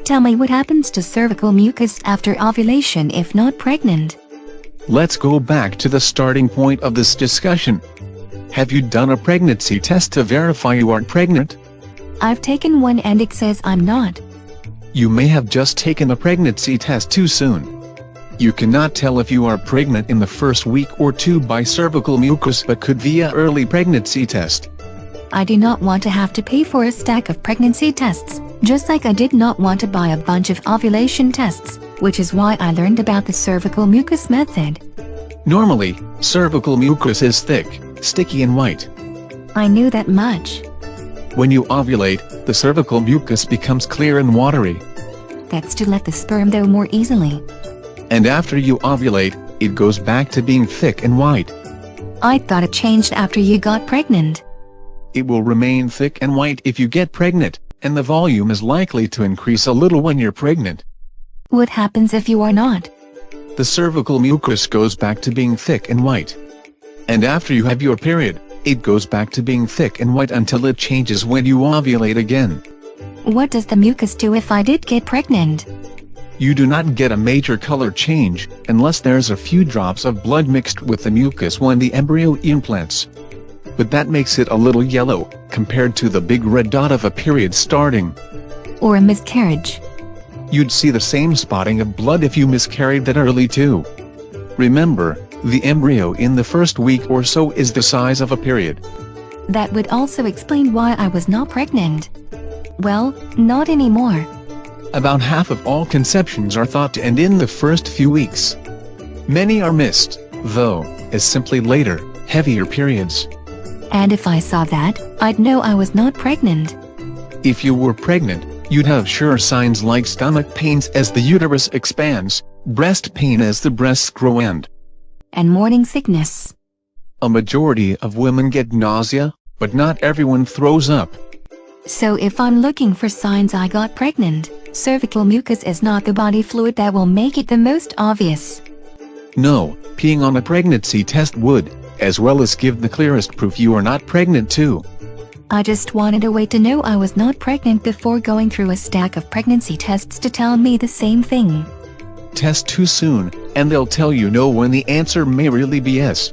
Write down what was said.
Tell me what happens to cervical mucus after ovulation if not pregnant. Let's go back to the starting point of this discussion. Have you done a pregnancy test to verify you aren't pregnant? I've taken one and it says I'm not. You may have just taken a pregnancy test too soon. You cannot tell if you are pregnant in the first week or two by cervical mucus but could via early pregnancy test. I do not want to have to pay for a stack of pregnancy tests, just like I did not want to buy a bunch of ovulation tests, which is why I learned about the cervical mucus method. Normally, cervical mucus is thick, sticky and white. I knew that much. When you ovulate, the cervical mucus becomes clear and watery. That's to let the sperm go more easily. And after you ovulate, it goes back to being thick and white. I thought it changed after you got pregnant. It will remain thick and white if you get pregnant, and the volume is likely to increase a little when you're pregnant. What happens if you are not? The cervical mucus goes back to being thick and white. And after you have your period, it goes back to being thick and white until it changes when you ovulate again. What does the mucus do if I did get pregnant? You do not get a major color change, unless there's a few drops of blood mixed with the mucus when the embryo implants. But that makes it a little yellow, compared to the big red dot of a period starting. Or a miscarriage. You'd see the same spotting of blood if you miscarried that early too. Remember, the embryo in the first week or so is the size of a period. That would also explain why I was not pregnant. Well, not anymore. About half of all conceptions are thought to end in the first few weeks. Many are missed, though, as simply later, heavier periods. And if I saw that, I'd know I was not pregnant. If you were pregnant, you'd have sure signs like stomach pains as the uterus expands, breast pain as the breasts grow and morning sickness. A majority of women get nausea, but not everyone throws up. So if I'm looking for signs I got pregnant, cervical mucus is not the body fluid that will make it the most obvious. No, peeing on a pregnancy test would, as well as give the clearest proof you are not pregnant too. I just wanted a way to know I was not pregnant before going through a stack of pregnancy tests to tell me the same thing. Test too soon, and they'll tell you no when the answer may really be yes.